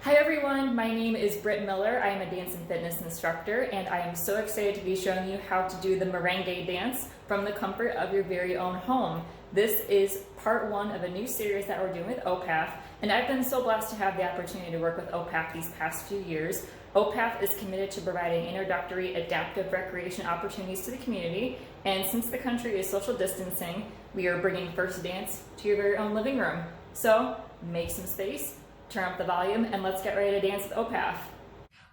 Hi everyone, my name is Britt Miller. I am a dance and fitness instructor, and I am so excited to be showing you how to do the merengue dance from the comfort of your very own home. This is part one of a new series that we're doing with OPAF, and I've been so blessed to have the opportunity to work with OPAF these past few years. OPAF is committed to providing introductory adaptive recreation opportunities to the community, and since the country is social distancing, we are bringing first dance to your very own living room. So make some space, turn up the volume, and let's get ready to dance with OPAF.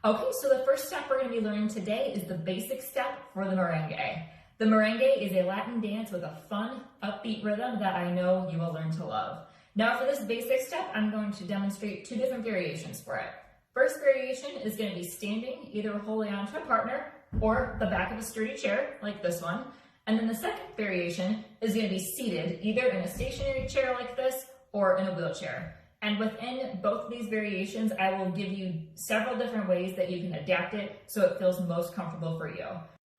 Okay, so the first step we're going to be learning today is the basic step for the merengue. The merengue is a Latin dance with a fun, upbeat rhythm that I know you will learn to love. Now for this basic step, I'm going to demonstrate two different variations for it. First variation is going to be standing, either holding onto a partner or the back of a sturdy chair, like this one. And then the second variation is going to be seated, either in a stationary chair like this or in a wheelchair. And within both of these variations, I will give you several different ways that you can adapt it so it feels most comfortable for you.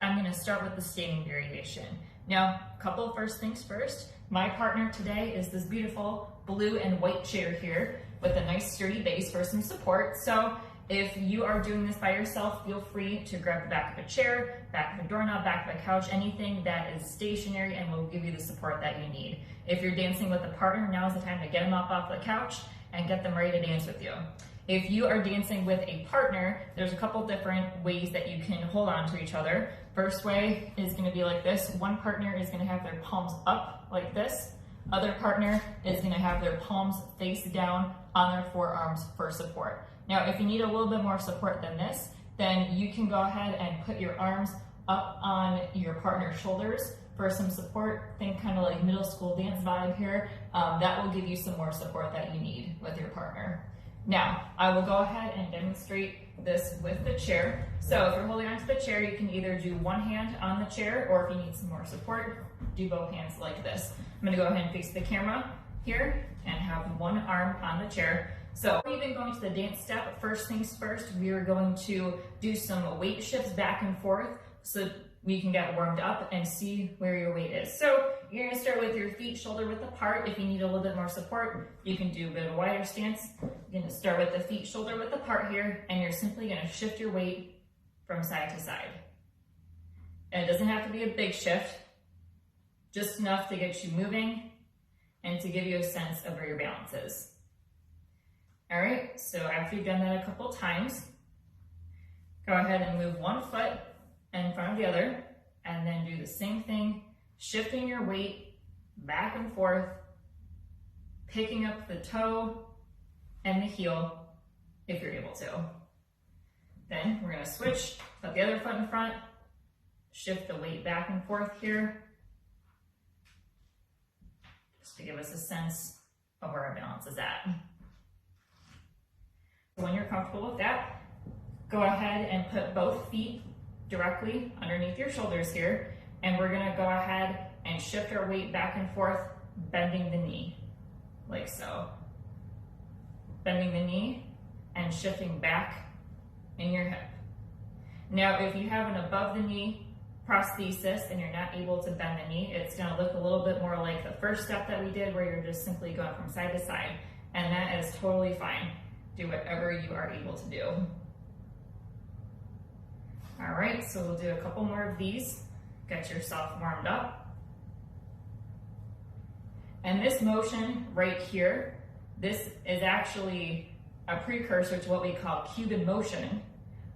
I'm going to start with the standing variation. Now, a couple of first things first. My partner today is this beautiful blue and white chair here with a nice sturdy base for some support. So if you are doing this by yourself, feel free to grab the back of a chair, back of a doorknob, back of a couch, anything that is stationary and will give you the support that you need. If you're dancing with a partner, now is the time to get them up off the couch and get them ready to dance with you. If you are dancing with a partner, there's a couple different ways that you can hold on to each other. First way is going to be like this. One partner is going to have their palms up like this. Other partner is going to have their palms face down on their forearms for support. Now, if you need a little bit more support than this, then you can go ahead and put your arms up on your partner's shoulders for some support. Think kind of like middle school dance vibe here. That will give you some more support that you need with your partner. Now, I will go ahead and demonstrate this with the chair. So if you're holding onto the chair, you can either do one hand on the chair, or if you need some more support, do both hands like this. I'm gonna go ahead and face the camera here and have one arm on the chair. So even going to the dance step, first things first, we are going to do some weight shifts back and forth so we can get warmed up and see where your weight is. So you're gonna start with your feet shoulder width apart. If you need a little bit more support, you can do a bit of a wider stance. You're gonna start with the feet shoulder width apart here, and you're simply gonna shift your weight from side to side. And it doesn't have to be a big shift, just enough to get you moving and to give you a sense of where your balance is. All right, so after you've done that a couple times, go ahead and move one foot in front of the other, and then do the same thing, shifting your weight back and forth, picking up the toe and the heel if you're able to. Then we're gonna switch, put the other foot in front, shift the weight back and forth here, just to give us a sense of where our balance is at. When you're comfortable with that, go ahead and put both feet directly underneath your shoulders here, and we're gonna go ahead and shift our weight back and forth, bending the knee, like so. Bending the knee and shifting back in your hip. Now, if you have an above the knee prosthesis and you're not able to bend the knee, it's gonna look a little bit more like the first step that we did, where you're just simply going from side to side, and that is totally fine. Do whatever you are able to do. All right, so we'll do a couple more of these. Get yourself warmed up. And this motion right here, this is actually a precursor to what we call Cuban motion,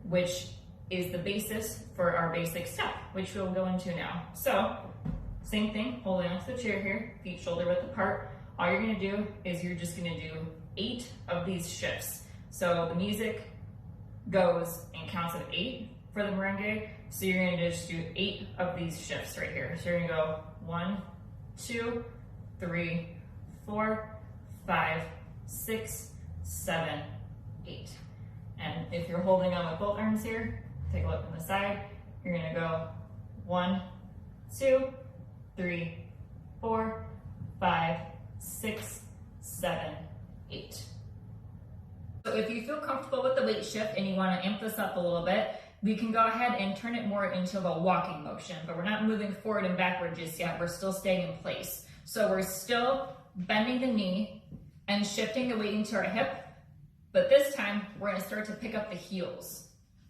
which is the basis for our basic step, which we'll go into now. So, same thing, holding onto the chair here, feet shoulder width apart. All you're gonna do is you're just gonna do 8 of these shifts. So the music goes and counts of 8 for the merengue. So you're gonna just do 8 of these shifts right here. So you're gonna go 1, 2, 3, 4, 5, 6, 7, 8. And if you're holding on with both arms here, take a look from the side. You're gonna go 1, 2, 3, 4, 5, 6, 7, 8. So if you feel comfortable with the weight shift and you want to amp this up a little bit, we can go ahead and turn it more into a walking motion, but we're not moving forward and backward just yet. We're still staying in place. So we're still bending the knee and shifting the weight into our hip, But this time, we're gonna start to pick up the heels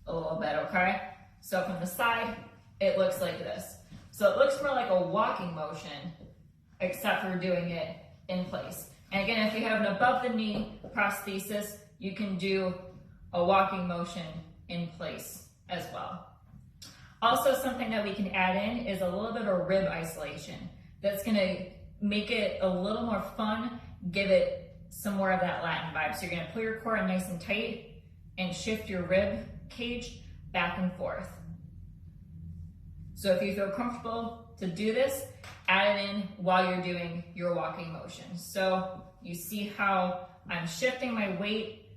a little bit, okay? So from the side, it looks like this. So it looks more like a walking motion, except for doing it in place. And again, if you have an above the knee prosthesis, you can do a walking motion in place as well. Also, something that we can add in is a little bit of rib isolation. That's gonna make it a little more fun, give it some more of that Latin vibe. So you're gonna pull your core in nice and tight and shift your rib cage back and forth. So if you feel comfortable to do this, add it in while you're doing your walking motion. So you see how I'm shifting my weight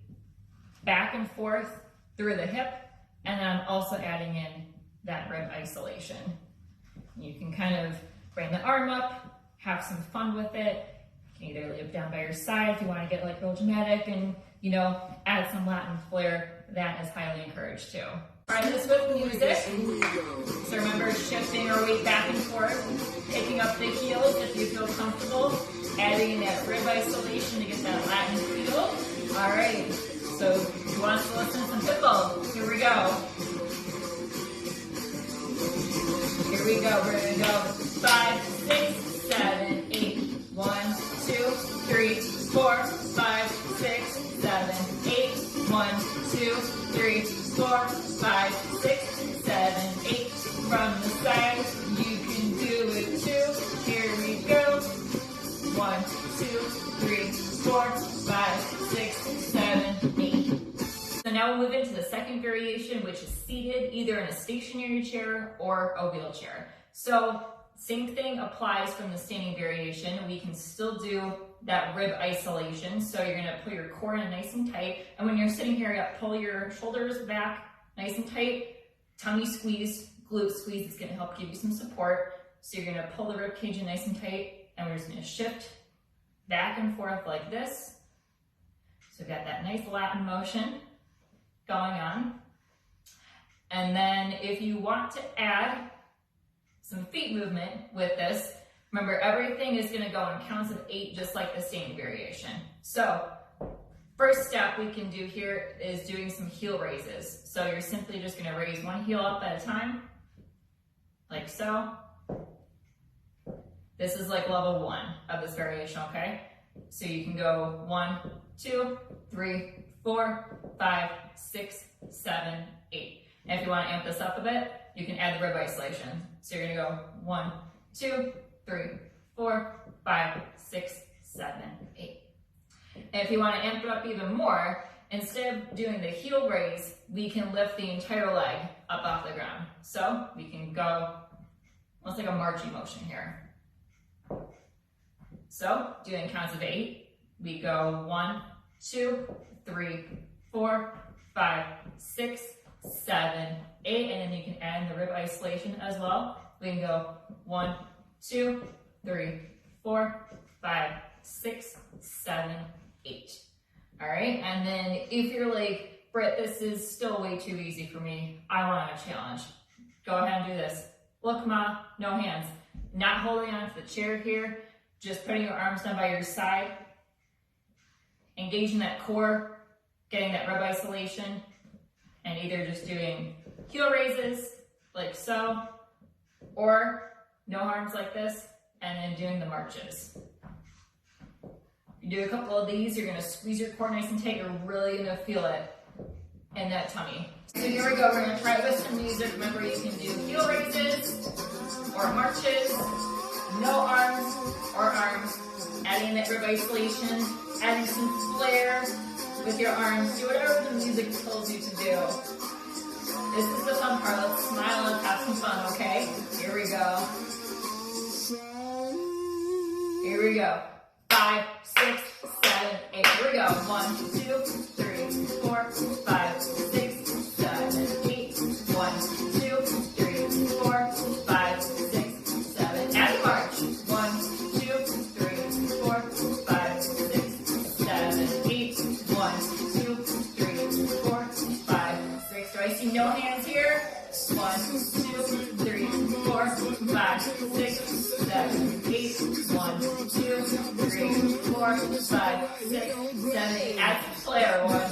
back and forth through the hip, and then I'm also adding in that rib isolation. You can kind of bring the arm up, have some fun with it. You can either lay it down by your side if you want to get like real dramatic and, you know, add some Latin flair. That is highly encouraged too. Try this with music. So remember, shifting your weight back and forth, picking up the heels if you feel comfortable, adding in that rib isolation to get that Latin feel. All right, so who wants to listen to some pitbull? Here we go. Here we go, we're gonna go 5, 6, 7, 8. 1, 2, 3, 4, 5, 6, 7, 8. 1, 2, 3, 4, 5, 6, 7, 8. From the side, you can do it too. Here we go. 1, 2, 3, 4, 5, 6, 7, 8. So now we'll move into the second variation, which is seated, either in a stationary chair or a wheelchair. So same thing applies from the standing variation. We can still do that rib isolation. So you're gonna pull your core in nice and tight. And when you're sitting here, you gotta pull your shoulders back nice and tight, tummy squeeze, glute squeeze. It's gonna help give you some support. So you're gonna pull the rib cage in nice and tight, and we're just gonna shift back and forth like this. So we've got that nice Latin motion going on. And then if you want to add some feet movement with this, remember everything is gonna go in counts of 8, just like the standing variation. So first step we can do here is doing some heel raises. So you're simply just gonna raise one heel up at a time, like so. This is like level 1 of this variation, okay? So you can go 1, 2, 3, 4, 5, 6, 7, 8. And if you want to amp this up a bit, you can add the rib isolation. So you're gonna go 1, 2, 3, 4, 5, 6, 7, 8. And if you want to amp it up even more, instead of doing the heel raise, we can lift the entire leg up off the ground. So we can go almost like a marching motion here. So doing counts of 8, we go 1, 2, 3, 4, 5, 6, 7, 8, and then you can add in the rib isolation as well. We can go 1, 2, 3, 4, 5, 6, 7, 8. All right, and then if you're like, Britt, this is still way too easy for me, I want a challenge. Go ahead and do this. Look, Ma, no hands. Not holding on to the chair here, just putting your arms down by your side, engaging that core, getting that rib isolation, and either just doing heel raises, like so, or no arms like this, and then doing the marches. You do a couple of these, you're gonna squeeze your core nice and tight, you're really gonna feel it in that tummy. So here we go, we're gonna try it with some music. Remember, you can do heel raises, or marches, no arms, or arms, adding that rib isolation, adding some flair with your arms. Do whatever the music tells you to do. This is the fun part. Let's smile and have some fun, okay? Here we go. Here we go. 5, 6, 7, 8. Here we go. 1, 2, 3, 4, 5, 6, 7, 8. 1, 2, 3, 4, 5, 6, 7. Add a march. 1, 2, 3, 4, 5, 6, 7, 8. 1, 2, 3, 4, 5, 6. Do I see no hands here? 1, 2, 3, 4, 5, 6, 7, 8. 1, 2, 3, 4, 5, 6, 7, 8. Add some flair. 1,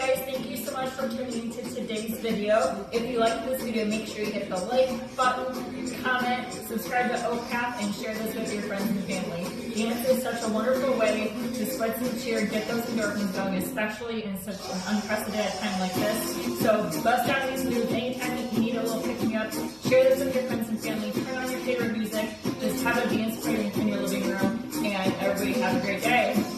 guys, thank you so much for tuning into today's video. If you liked this video, make sure you hit the like button, comment, subscribe to OPAF, and share this with your friends and family. Dance is such a wonderful way to spread some cheer, get those endorphins going, especially in such an unprecedented time like this. So bust out these moves anytime you need a little pick-me-up. Share this with your friends and family. Turn on your favorite music. Just have a dance party in your living room, and everybody have a great day.